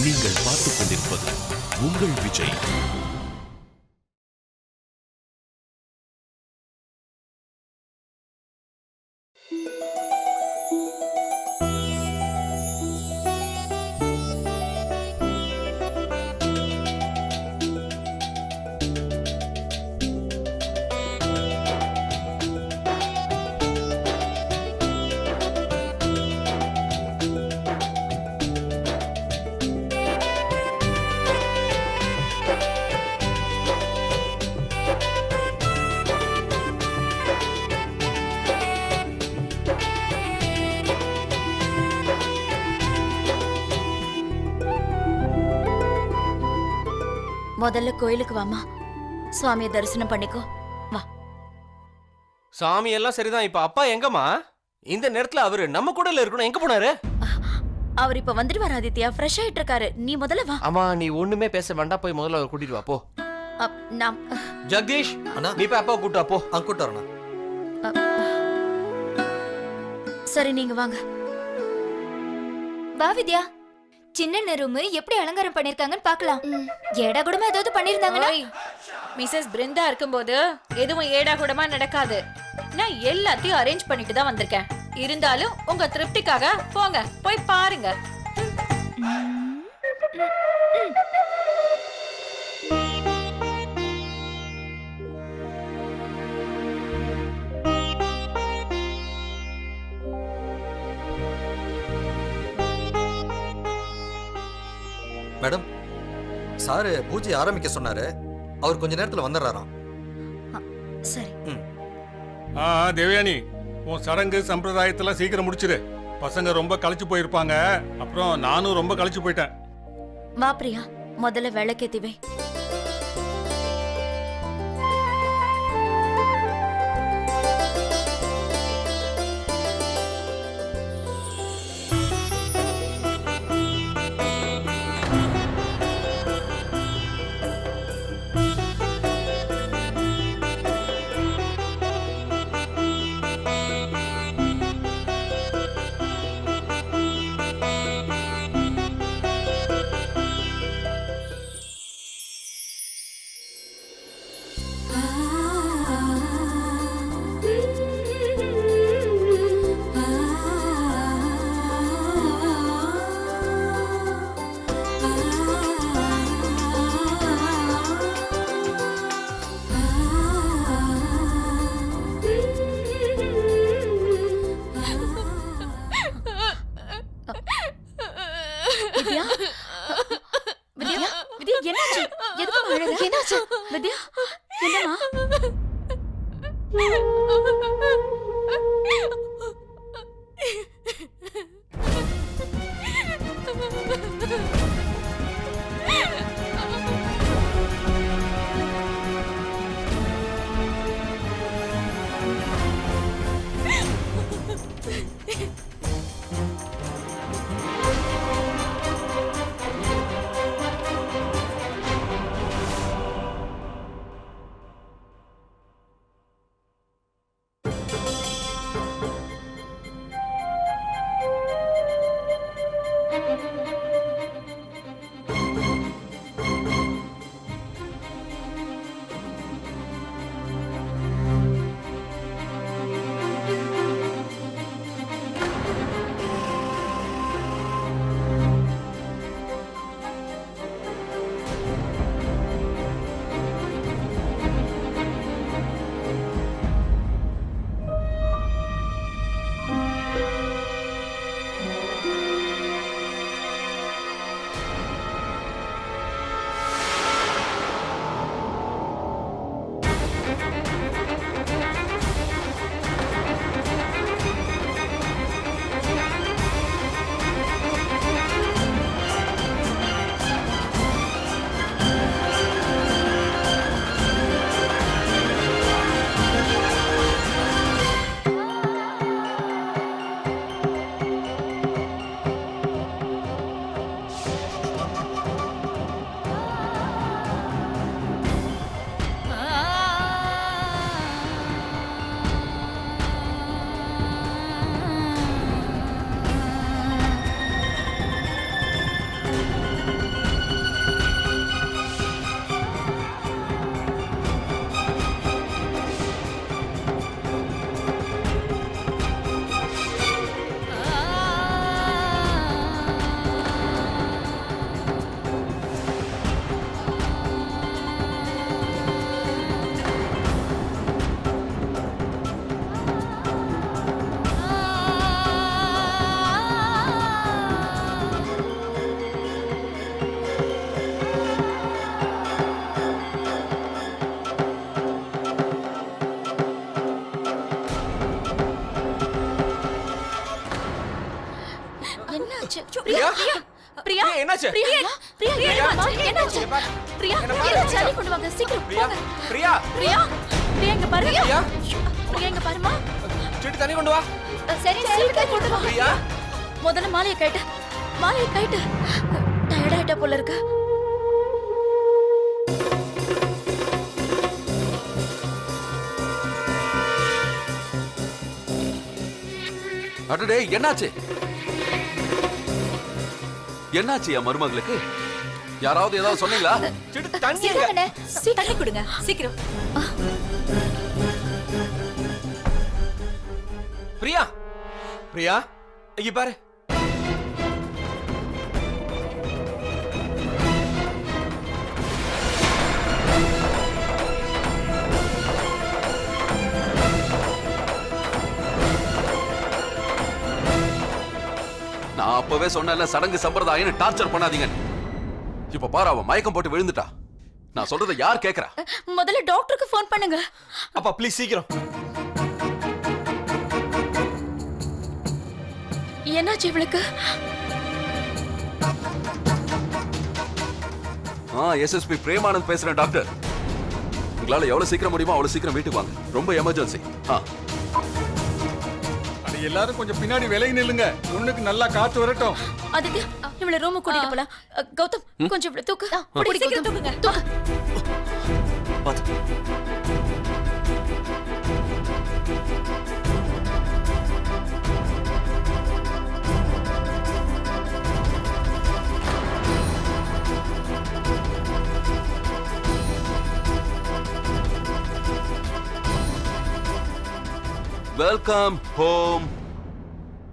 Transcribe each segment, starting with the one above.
நீங்கள் பார்த்துக் கொண்டிருப்பது உங்கள் விஜய். முதல்ல கோயிலுக்கு வாமா, சுவாமியை தரிசனம் பண்ணிக்கோ. வா. சாமி எல்லாம் சரிதான். இப்ப அப்பா எங்கம்மா? இந்த நேரத்துல அவரு நம்ம கூட இருக்கணும். எங்க போனாரு? அவர் இப்ப வந்துடுவார் ஆதித்யா. ஃப்ரெஷ் ஆயிட்டு இருக்காரு. நீ முதல்ல வா. அம்மா நீ ஒண்ணுமே பேச வேண்டாம். போய் முதல்ல அவர் கூட்டிட்டு வா போ. நாம் ஜெகதீஷ் அண்ணா நீ போய் அப்பா கூட்டு வா போ. கூட்டு வரணும். சரி நீங்க வாங்க. வா வித்யா, சின்ன ரூம் எப்படி அலங்காரம் பண்ணிருக்காங்கன்னு பார்க்கலாம். ஏடா கூடமா ஏதாவது பண்ணிருந்தாங்கன்னா? மிஸ்ஸஸ் பிருந்தா இருக்கும்போது எதுவும் ஏடா கூடமா நடக்காது. நான் எல்லாத்தையும் அரேஞ்ச் பண்ணிட்டு தான் வந்திருக்கேன். இருந்தாலும் உங்க திருப்திக்காக போங்க, போய் பாருங்க. மேடம், சாரு பூஜை ஆரம்பிக்க சொன்னாரு. அவர் கொஞ்ச நேரத்துல வந்துடுறாராம். சரி. தேவயானி, உன் சடங்கு சம்பிரதாயத்தெல்லாம் சீக்கிரம் முடிச்சிரு. பசங்க ரொம்ப களைச்சு போயிருப்பாங்க. அப்புறம் நானும் ரொம்ப களைச்சு போயிட்டேன். வா பிரியா, முதல்ல விளக்கேத்தி வை. வித்யா, வித்யா, வித்யா என்னாச்சு? எதுக்கு அழுற? என்னாச்சு? வித்யா, என்னம்மா? பிரியா பிரியா என்னாச்சு பிரியா பிரியா என்னாச்சு பிரியா என்னாச்சு சரி கொண்டு வாங்க சீக்கிரம் பிரியா போங்க பிரியா பிரியா பிரியா இங்க பாரு பிரியா பிரியா இங்க பாருமா சிட்டு தண்ணி கொண்டு வா சரி சீக்கிரம் கொண்டு வா பிரியா முதல்ல மாலையை கைட்டு டயர்ட் ஆயிட்ட போல இருக்கு அடடே என்னாச்சு என்னாச்சு என் மருமகளுக்கு யாராவது ஏதாவது சொன்னீங்களா சிட்டு தண்ணி எங்க? சீக்கிரம் தண்ணி கொடுங்க சீக்கிரம் பிரியா பிரியா இங்க பாரு நான் அப்பவே சொன்னேன்ல சடங்கு சம்பிரதாயம் டார்ச்சர் பண்ணாதீங்க இப்ப பாரு அவ மயக்கம் போட்டு விழுந்துட்டா நான் சொல்றதை யார் கேக்குறா முதல்ல டாக்டருக்கு ஃபோன் பண்ணுங்க அப்பா ப்ளீஸ் சீக்கிரம் என்னாச்சு இவளுக்கு எஸ்எஸ்பி பிரேமானந்த் பேசுறேன் டாக்டர் உங்களால எவ்வளவு சீக்கிரம் முடியுமோ அவ்வளவு சீக்கிரம் வீட்டுக்கு வாங்க ரொம்ப எமர்ஜென்சி அது எல்லாரும் கொஞ்சம் பின்னாடி விலகி நில்லுங்க ஒண்ணுக்கு நல்லா காத்து வரட்டும் அதுக்கு இவள ரூமுக்கு கூட்டிட்டு போலாம் கௌதம் கொஞ்சம் இவள தூக்கு சீக்கிரம் தூக்குங்க தூக்கு welcome home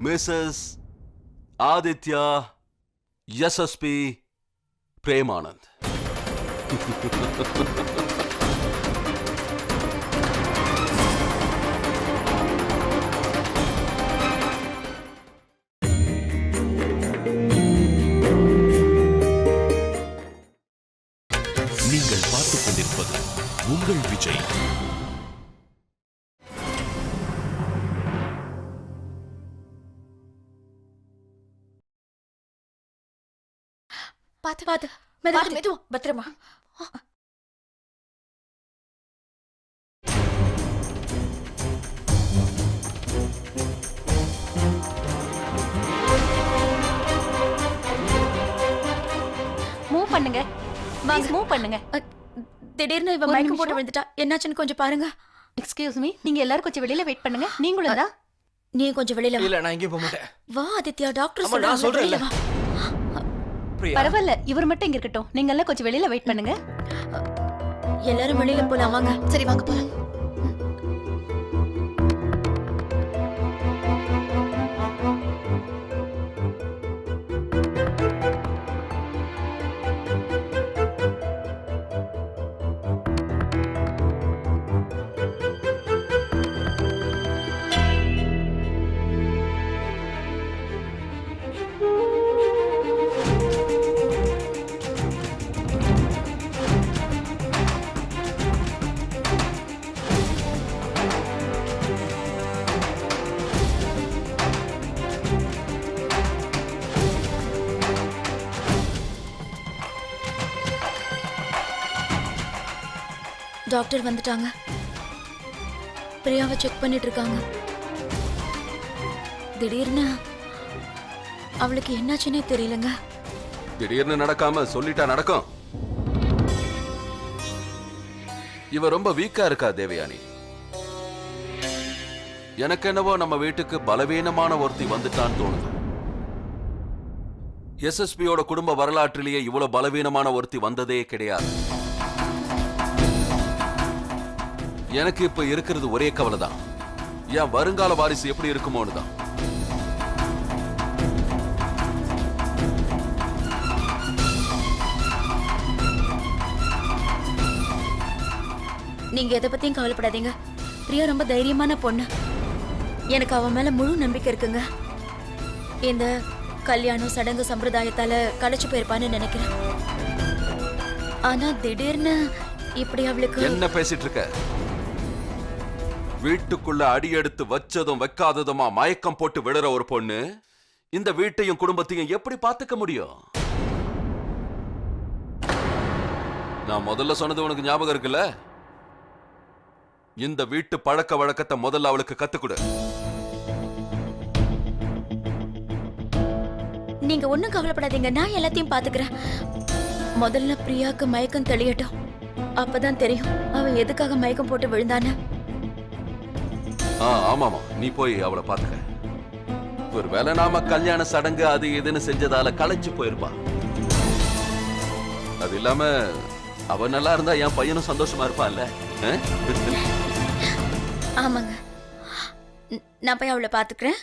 mrs Aditya SSP Premanand நீங்கள் பார்த்துக் கொண்டிருப்பது உங்கள் விஜய். பாத்து மெதுவா பத்திரமா மூவ் பண்ணுங்க வாங்க மூவ் பண்ணுங்க திடீர்னு இவ மயக்கம் போட்டு விழுந்துட்டா என்னாச்சுன்னு கொஞ்சம் பாருங்க எக்ஸ்கியூஸ் மீ நீங்க எல்லாரும் கொஞ்சம் வெளியில வெயிட் பண்ணுங்க நீங்களும் தான் நீ கொஞ்சம் வெளியில இல்ல நான் இங்கே போக மாட்டேன் வா ஆதித்யா டாக்டர் அம்மா, நான் சொல்றாங்க சொல்றேன்ல. வெளியில வா பிரியா பரவாயில்ல இவர் மட்டும் இங்க இருக்கட்டும் நீங்க எல்லாம் கொஞ்சம் வெளியில வெயிட் பண்ணுங்க எல்லாரும் வெளியில போலாம் வாங்க சரி வாங்க போலாம் டாக்டர் வந்துட்டாங்க பிரியாவை செக் பண்ணிட்டு இருக்காங்க திடீர்னு அவளுக்கு என்னாச்சுன்னே தெரியலங்க திடீர்னு நடக்காம சொல்லிட்டா நடக்கும் இவ ரொம்ப வீக்கா இருக்கா தேவயானி எனக்கு என்னவோ நம்ம வீட்டுக்கு பலவீனமான ஒருத்தி வந்துட்டான்னு தோணுது எஸ்எஸ்பியோட குடும்ப வரலாற்றிலேயே இவ்வளவு பலவீனமான ஒருத்தி வந்ததே கிடையாது எனக்கு இப்ப இருக்கிறது ஒரே கவலை தான் என் வருங்கால வாரிசு எப்படி இருக்குமோன்னு தான் நீங்க எதை பத்தியும் கவலைப்படாதீங்க பிரியா ரொம்ப தைரியமான பொண்ணு எனக்கு அவன் மேல முழு நம்பிக்கை இருக்குங்க இந்த கல்யாணம் சடங்கு சம்பிரதாயத்தால கலைச்சு போயிருப்பான்னு நினைக்கிறேன் ஆனா திடீர்னு இப்படி அவளுக்கு என்ன பேசிட்டு இருக்க வீட்டுக்குள்ள அடி எடுத்து வச்சதும் வைக்காததுமா மயக்கம் போட்டு விடுற ஒரு பொண்ணு இந்த வீட்டையும் குடும்பத்தையும் எப்படி பார்த்துக்க முடியும்? நான் முதல்ல சொன்னது உனக்கு ஞாபகம் இருக்குல்ல? இந்த வீட்டு பழக்க வழக்கத்தை முதல்ல அவளுக்கு கத்துக்கொடு. நீங்க ஒண்ணும் கவலைப்படாதீங்க, நான் எல்லாத்தையும் பாத்துக்கிறேன். முதல்ல பிரியாக்கு மயக்கம் தெளியட்டும், அப்பதான் தெரியும் அவன் எதுக்காக மயக்கம் போட்டு விழுந்தான்னு. ஆமாமா, நீ போய் அவளை பாத்துக்க. ஒருவேளை நாம கல்யாண சடங்கு அது இதுன்னு செஞ்சதால களைச்சு போயிருப்பா. அது இல்லாம அவ நல்லா இருந்தா என் பையனும் சந்தோஷமா இருப்பான்ல. ஆமாங்க, நான் போய் அவளை பாத்துக்கிறேன்.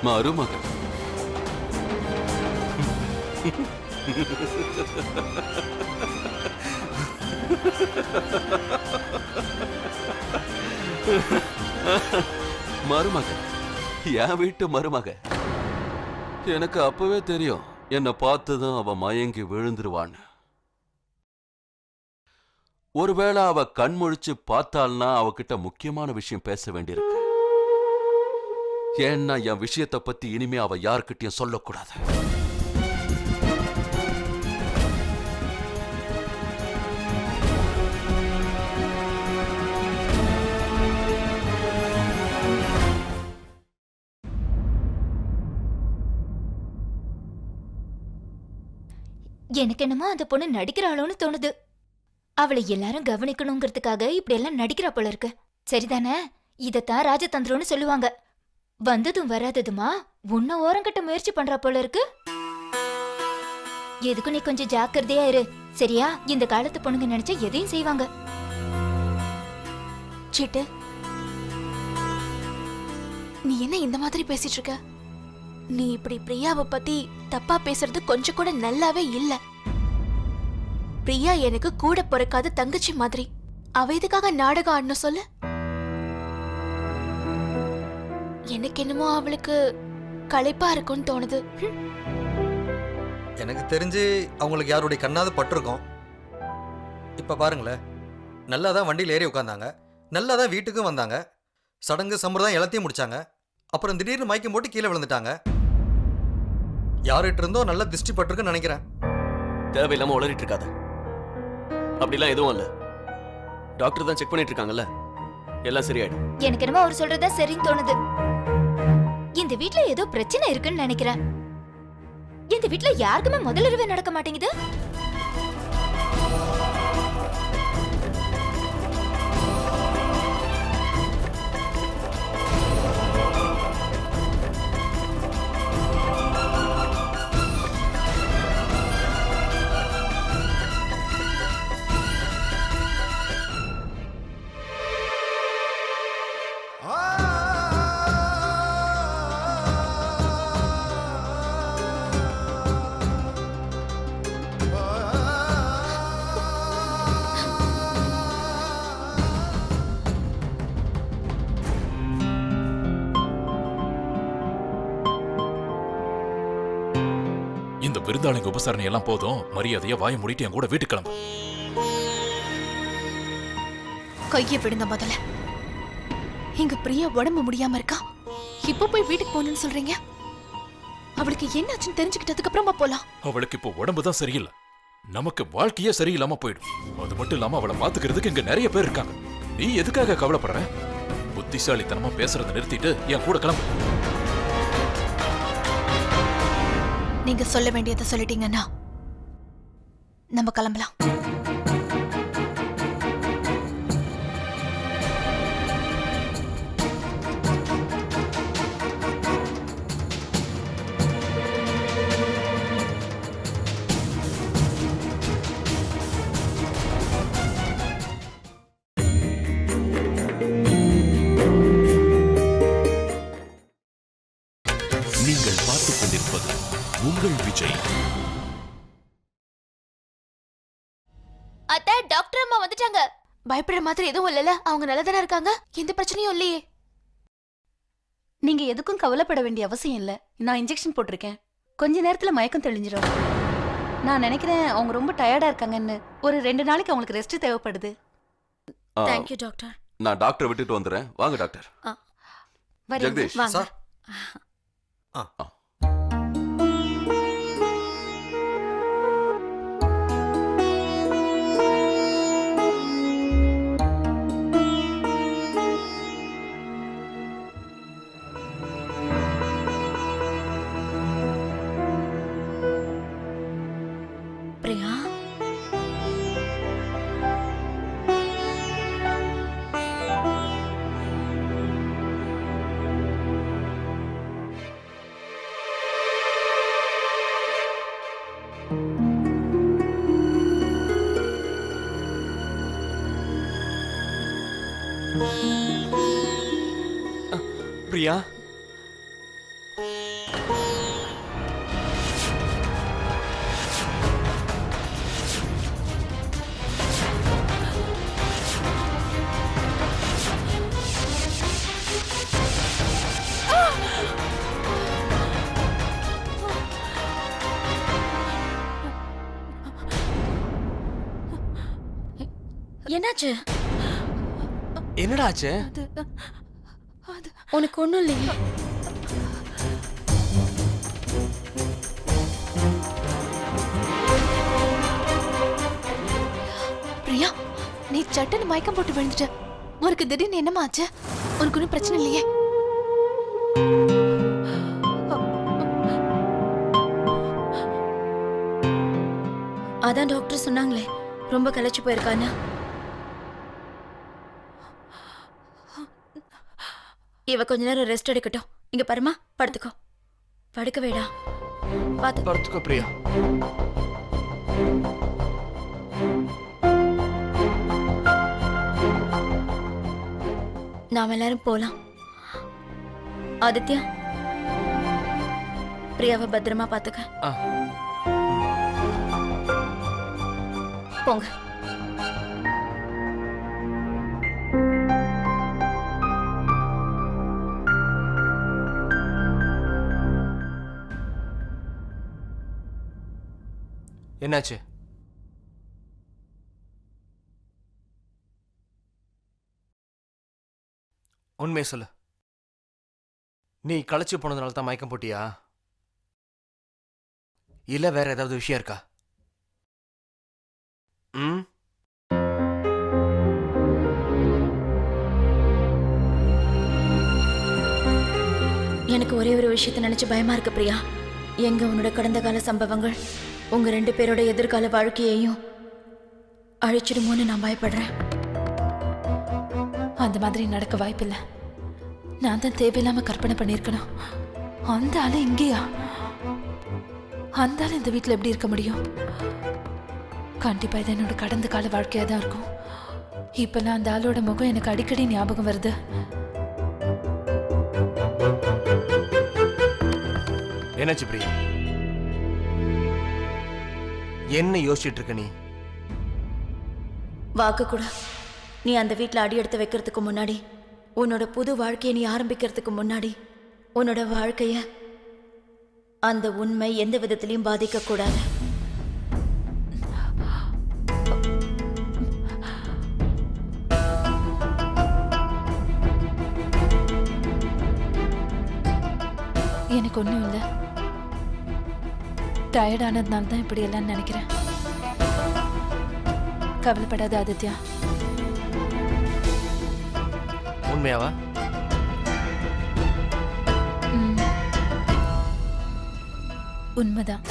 மருமகன் மருமகன், என் வீட்டு மருமக. எனக்கு அப்பவே தெரியும் என்னை பார்த்ததும் அவ மயங்கி விழுந்துருவான்னு. ஒருவேளை அவ கண்முழிச்சு பார்த்தாள்னா அவகிட்ட முக்கியமான விஷயம் பேச வேண்டியிருக்கு. ஏன்னா என் விஷயத்தை பத்தி இனிமே அவ யாருக்கிட்டையும் சொல்லக்கூடாது. எனக்கு என்னமோ அந்த பொண்ணு நடிக்கிறாளோன்னு தோணுது. அவளை எல்லாரும் கவனிக்கணுங்கிறதுக்காக இப்படி எல்லாம் நடிக்கிறா போல இருக்கு. சரிதானே? இதத்தான் ராஜதந்திரம்னு சொல்லுவாங்க. வந்ததும் வராததுமா உன்ன ஓரங்கட்ட முயற்சி பண்றா போல இருக்கு. எதுக்கும் நீ கொஞ்சம் ஜாக்கிரதையா இரு, சரியா? இந்த காலத்து பொண்ணுங்க நினைச்சா எதையும் செய்வாங்க. சீட்டு, நீ என்ன இந்த மாதிரி பேசிட்டு இருக்க? நீ இப்படி பிரியாவை பத்தி தப்பா பேசுறது கொஞ்சம் கூட நல்லாவே இல்ல. பிரியா எனக்கு கூட பிறக்காத தங்கச்சி மாதிரி. அவ எதுக்காக நாடகம் ஆடணும் சொல்லு? எனக்கு என்னமோ அவளுக்கு களைப்பா இருக்கும்னு தோணுது. எனக்கு தெரிஞ்சு அவங்களுக்கு யாருடைய கண்ணாவது பட்டிருக்கோம். இப்ப பாருங்களேன், நல்லா தான் வண்டியில் ஏறி உட்காந்தாங்க, நல்லா தான் வீட்டுக்கும் வந்தாங்க, சடங்கு சம்பிரதாயம் எல்லாத்தையும் முடிச்சாங்க. அப்புறம் திடீர்னு மயக்கம் போட்டு கீழே விழுந்துட்டாங்க. யார்கிட்ட இருந்தோ நல்ல திருஷ்டி பட்டிருக்குன்னு நினைக்கிறேன். தேவையில்லாம உளறிட்டு இருக்காத. அப்படிலாம் எதுவும் இல்ல. டாக்டர் தான் செக் பண்ணிட்டு இருக்காங்கல்ல, எல்லாம் சரியாயிடும். எனக்கு என்னமோ அவர் சொல்றதா சரின்னு தோணுது. இந்த வீட்ல ஏதோ பிரச்சனை இருக்குன்னு நினைக்கிறேன். இந்த வீட்ல யாருக்குமே முதலிரவே நடக்க மாட்டேங்குது. இந்த விருந்தாளிங்க உபசரணை எல்லாம் போதும். மரியாதையா வாய மூடிட்டு என் கூட வீட்டுக்கு கிளம்பு. கையை விடுங்க முதல்ல. இங்க பிரியா உடம்பு முடியாம இருக்கா, இப்ப போய் வீட்டுக்கு போகணும்னு சொல்றீங்க? அவளுக்கு என்னாச்சுன்னு தெரிஞ்சுக்கிட்டதுக்கு அப்புறமா போலாம். அவளுக்கு இப்போ உடம்பு தான் சரியில்லை, நமக்கு வாழ்க்கையே சரியில்லாம போயிடும். அது மட்டும் இல்லாம அவளை பாத்துக்கிறதுக்கு இங்க நிறைய பேர் இருக்காங்க. நீ எதுக்காக கவலைப்படுற? புத்திசாலித்தனமா பேசுறதை நிறுத்திட்டு என் கூட கிளம்பு. நீங்க சொல்ல வேண்டியதை சொல்லிட்டீங்கன்னா நம்ம கிளம்பலாம். நீங்கள் பார்த்துக் கொண்டிருப்பது உங்கள் விஜய். அத்தை, டாக்டர் அம்மா வந்துட்டாங்க. பயப்படுற மாதிரி எதுவும் இல்லல? அவங்க நல்லதானே இருக்காங்க? எந்த பிரச்சனையும் இல்லையே. நீங்க எதுக்கும் கவலைப்பட வேண்டிய அவசியம் இல்ல. நான் இன்ஜெக்ஷன் போட்டிருக்கேன். கொஞ்ச நேரத்துல மயக்கம் தெளிஞ்சிரும். நான் நினைக்கிறேன் அவங்க ரொம்ப டயர்டா இருக்காங்கன்னு. ஒரு 2 நாளைக்கு அவங்களுக்கு ரெஸ்ட் தேவைப்படுது. ஆ, தேங்க்யூ டாக்டர். நான் டாக்டரை விட்டுட்டு வந்துடுறேன். வாங்க டாக்டர். வரேன். ஜெகதீஷ். வாங்க. சார் பிரியா, பிரியா, என்னாச்சு? என்னடா ஆச்சு? உனக்கு ஒண்ணும் இல்லையே? பிரியா, நீ சட்டுன்னு மயக்கம் போட்டு விழுந்துட்ட. உனக்கு திடீர்னு என்னமா ஆச்சு? உனக்கு ஒன்றும் பிரச்சனை இல்லையே? அதான் டாக்டர் சொன்னாங்களே ரொம்ப களைச்சு போயிருக்கான்னு. இவ கொஞ்ச நேரம் ரெஸ்ட் எடுக்கட்டும். இங்க பாருமா, படுத்துக்கோ. படுக்க வேடா, பாத்து படுத்துக்கோ பிரியா. நாம எல்லாரும் போலாம். ஆதித்யா, பிரியாவை பத்திரமா பாத்துக்க. ஆ. போங்க. என்னாச்சு? உண்மையை சொல்லு. நீ களைச்சு போனதுனால தான் மயக்கம் போட்டியா? இல்ல வேற ஏதாவது விஷயம் இருக்கா? ம், எனக்கு ஒரே ஒரு விஷயத்தை நினைச்சு பயமா இருக்கு பிரியா. எங்க உன்னோட கடந்த கால சம்பவங்கள் உங்க 2 பேரோட எதிர்கால வாழ்க்கையையும் அழிச்சிடுமோன்னு நான் பயப்படுறேன். அந்த மாதிரி நடக்க வாய்ப்பில்லை. நான் தான் தேவையில்லாம கற்பனை பண்ணியிருக்கணும். அந்த ஆளு இங்கேயா? அந்த ஆளு இந்த வீட்டில் எப்படி இருக்க முடியும்? கண்டிப்பா இது என்னோட கடந்த கால வாழ்க்கையா தான் இருக்கும். இப்பெல்லாம் அந்த ஆளோட முகம் எனக்கு அடிக்கடி ஞாபகம் வருது. என்னாச்சு பிரியா? என்ன யோசிச்சுட்டு இருக்க நீ? வாக்கு கூட நீ அந்த வீட்டில் அடி எடுத்து வைக்கிறதுக்கு முன்னாடி, உன்னோட புது வாழ்க்கையை நீ ஆரம்பிக்கிறதுக்கு முன்னாடி, உன்னோட வாழ்க்கைய அந்த உண்மை எந்த விதத்திலையும் பாதிக்க கூடாது. எனக்கு ஒன்றும் இல்லை. டயர்ட் ஆனதுனால தான் இப்படி எல்லாம் நினைக்கிறேன். கவலைப்படாத ஆதித்யா. உண்மையாவா? உண்மைதான்.